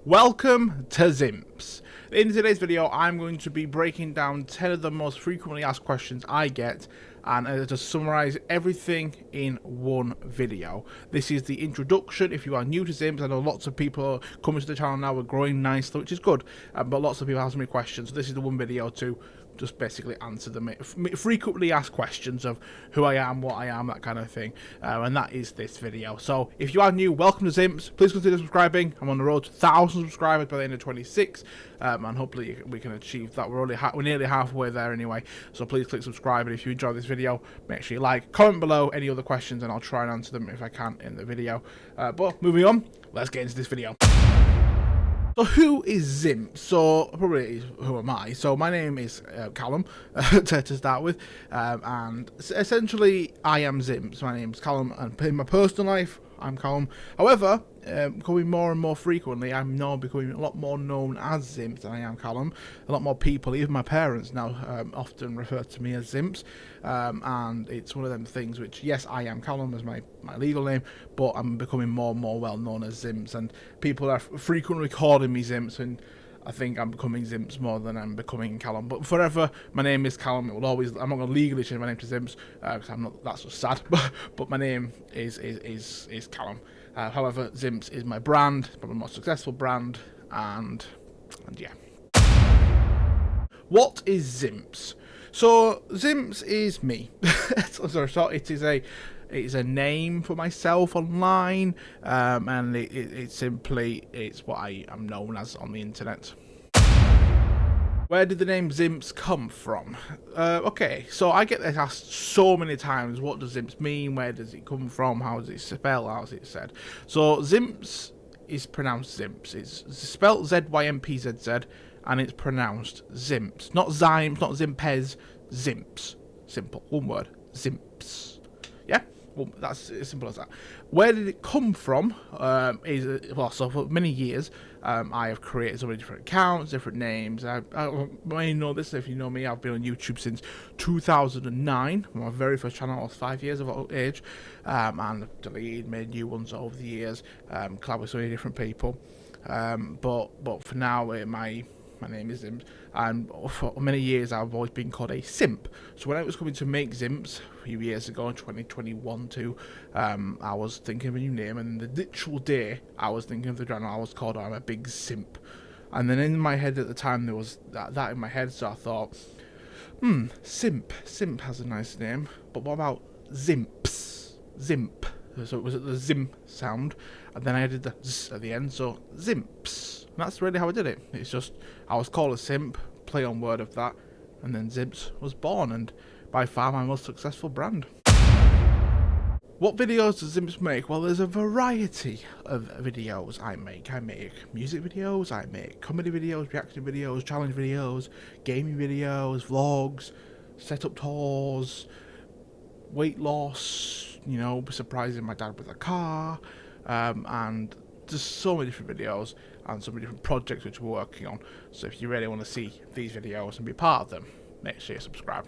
Welcome to Zympzz. In today's video, I'm going to be breaking down 10 of the most frequently asked questions I get and to summarize everything in one video. This is the introduction. If you are new to Zympzz, I know lots of people are coming to the channel now, we're growing nicely, which is good, but lots of people have so many questions. So this is the one video to just basically answer the frequently asked questions of who I am, what I am, that kind of thing, and that is this video. So if you are new, welcome to Zympzz. Please consider subscribing. I'm on the road to 1,000 subscribers by the end of 26, and hopefully we can achieve that. We're nearly halfway there anyway, so please click subscribe, and if you enjoy this video, make sure you like, comment below any other questions, and I'll try and answer them if I can in the video. But moving on, let's get into this video. So who is Zympzz? So probably who am I? So my name is Callum to start with, and essentially I am Zympzz. My name is Callum, and in my personal life I'm Callum. However, becoming more and more frequently, I'm now becoming a lot more known as Zympzz than I am Callum. A lot more people, even my parents now, often refer to me as Zympzz, and it's one of them things which, yes, I am Callum as my legal name, but I'm becoming more and more well known as Zympzz, and people are frequently calling me Zympzz, and I think I'm becoming Zympzz more than I'm becoming Callum. But forever, my name is Callum. It will always. I'm not going to legally change my name to Zympzz because I'm not. That's just sad. But my name is Callum. However, Zympzz is my brand, probably my most successful brand, and yeah. What is Zympzz? So Zympzz is me. So it is a name for myself online, and it's simply what I am known as on the internet. Where did the name Zympzz come from? Okay, so I get this asked so many times. What does Zympzz mean? Where does it come from? How is it spelled? How is it said? So Zympzz is pronounced Zympzz. It's spelled Zympzz, and it's pronounced Zympzz. Not Zympzz, not Zympzz, Zympzz. Simple, one word, Zympzz. Yeah? Well, that's as simple as that. Where did it come from? So for many years, I have created so many different accounts, different names. I may know this if you know me. I've been on YouTube since 2009. My very first channel. I was 5 years of age, and I've deleted, made new ones over the years. Collab with so many different people. But for now, my name is Zympzz, and for many years I've always been called a simp. So when I was coming to make Zympzz a few years ago, in 2021 too, I was thinking of a new name, and the literal day I was thinking of the channel, I was called I'm a big simp. And then in my head at the time there was that in my head, so I thought, simp has a nice name, but what about Zympzz? Zymp. So it was the zim sound, and then I added the z at the end, so Zympzz. And that's really how I did it. It's just, I was called a simp, play on word of that, and then Zympzz was born, and by far my most successful brand. What videos does Zympzz make? Well, there's a variety of videos I make. I make music videos, I make comedy videos, reaction videos, challenge videos, gaming videos, vlogs, setup tours, weight loss, you know, surprising my dad with a car, and just so many different videos and so many different projects which we're working on. So if you really want to see these videos and be part of them, make sure you subscribe.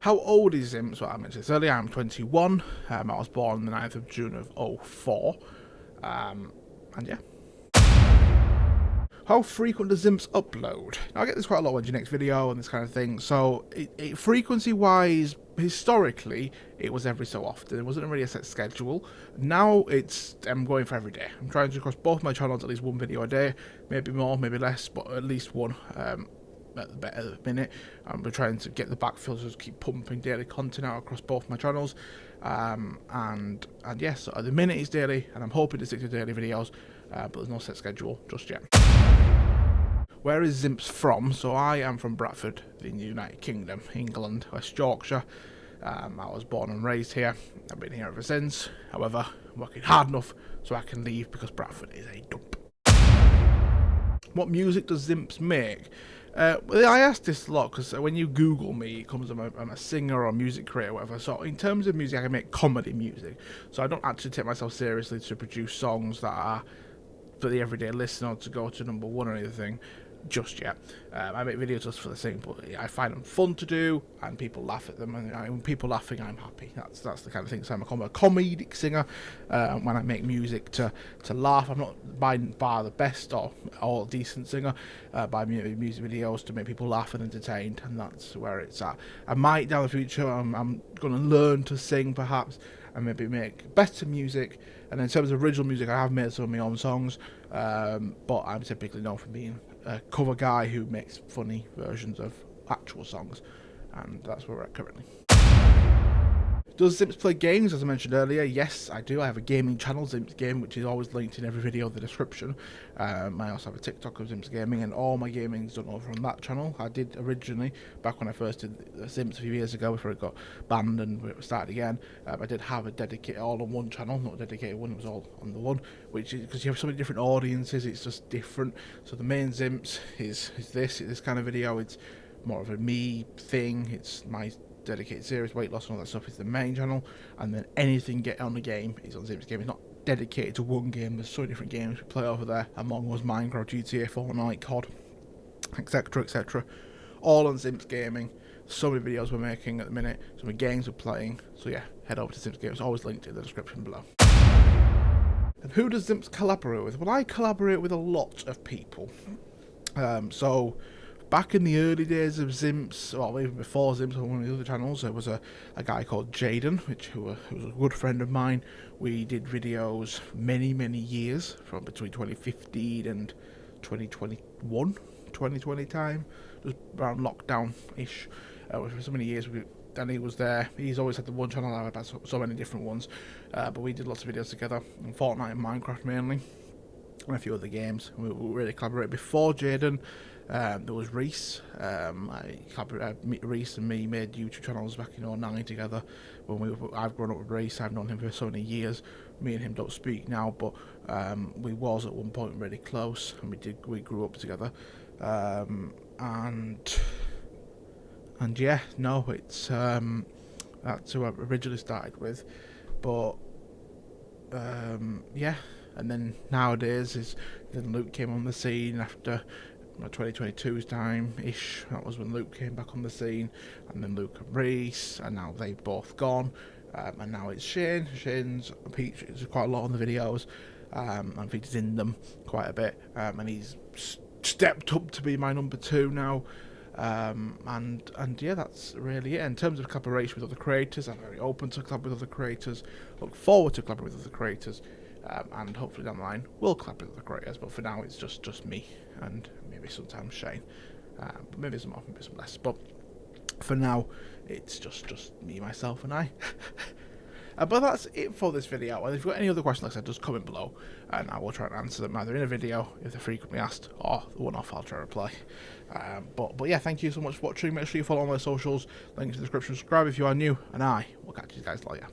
How old is Zympzz? Well, I mentioned this earlier, I'm 21. I was born on the 9th of June of 04. And yeah. How frequent does Zympzz upload? Now, I get this quite a lot on your next video and this kind of thing. So, frequency-wise, historically, it was every so often. It wasn't really a set schedule. Now, I'm going for every day. I'm trying to across both my channels at least one video a day. Maybe more, maybe less, but at least one at the minute. We're trying to get the backfill to just keep pumping daily content out across both my channels. And yes, so at the minute it's daily, and I'm hoping to stick to daily videos, but there's no set schedule just yet. Where is Zympzz from? So I am from Bradford in the United Kingdom, England, West Yorkshire. I was born and raised here. I've been here ever since. However, I'm working hard enough so I can leave because Bradford is a dump. What music does Zympzz make? Well, I asked this a lot because when you Google me, it comes up I'm a singer or a music creator or whatever. So in terms of music, I can make comedy music. So I don't actually take myself seriously to produce songs that are for the everyday listener to go to #1 or anything. just yet. I make videos just for the sake, but I find them fun to do, and people laugh at them. And when people laughing, I'm happy. That's the kind of thing. So I'm a comedic singer. When I make music to laugh, I'm not by far the best or decent singer. By music videos to make people laugh and entertained, and that's where it's at. I might down the future. I'm going to learn to sing perhaps, and maybe make better music. And in terms of original music, I have made some of my own songs, but I'm typically known for being a cover guy who makes funny versions of actual songs, and that's where we're at currently. Does Zympzz play games? As I mentioned earlier, yes, I do. I have a gaming channel, Zympzz Game, which is always linked in every video in the description. I also have a TikTok of Zympzz Gaming, and all my gaming is done over on that channel. I did originally, back when I first did Zympzz a few years ago, before it got banned and it started again, I did have a dedicated, all on one channel, not a dedicated one, it was all on the one, which is, because you have so many different audiences, it's just different. So the main Zympzz is this kind of video. It's more of a me thing, it's my dedicated series, weight loss and all that stuff is the main channel, and then anything get on the game is on Zympzz Game. It's not dedicated to one game, there's so many different games we play over there, Among Us, Minecraft, GTA, Fortnite, COD, etc, all on Zympzz Gaming. So many videos we're making at the minute, so many games we're playing, so yeah, head over to Zympzz Game, it's always linked in the description below. And who does Zympzz collaborate with? Well, I collaborate with a lot of people. So back in the early days of Zympzz, well, even before Zympzz on one of the other channels, there was a guy called Jaden, who was a good friend of mine. We did videos many years, from between 2015 and 2021, 2020 time, just around lockdown-ish. For so many years, Danny was there. He's always had the one channel, I've had so many different ones, but we did lots of videos together, on Fortnite and Minecraft mainly, and a few other games. We really collaborated. Before Jaden, there was Reese. Reese and me made YouTube channels back in 2009 together. I've grown up with Reese. I've known him for so many years. Me and him don't speak now, but we was at one point really close, and we grew up together. And yeah, no, it's that's who I originally started with, but yeah. And then nowadays then Luke came on the scene after 2022's time-ish. That was when Luke came back on the scene, and then Luke and Reese, and now they've both gone, and now it's Shane. Shane's features quite a lot on the videos, and features in them quite a bit, and he's stepped up to be my number 2 now. And yeah, that's really it. In terms of collaboration with other creators, I'm very open to collaborate with other creators, look forward to collaborating with other creators, and hopefully down the line we'll collaborate with other creators, but for now it's just me, and maybe sometimes Shane, but maybe some more, maybe some less, but for now it's just me, myself and I. But that's it for this video, and if you've got any other questions, like I said, just comment below, and I will try and answer them either in a video, if they're frequently asked, or the one-off I'll try to reply. But yeah, thank you so much for watching. Make sure you follow all my socials, links in the description, subscribe if you are new, and I will catch you guys later.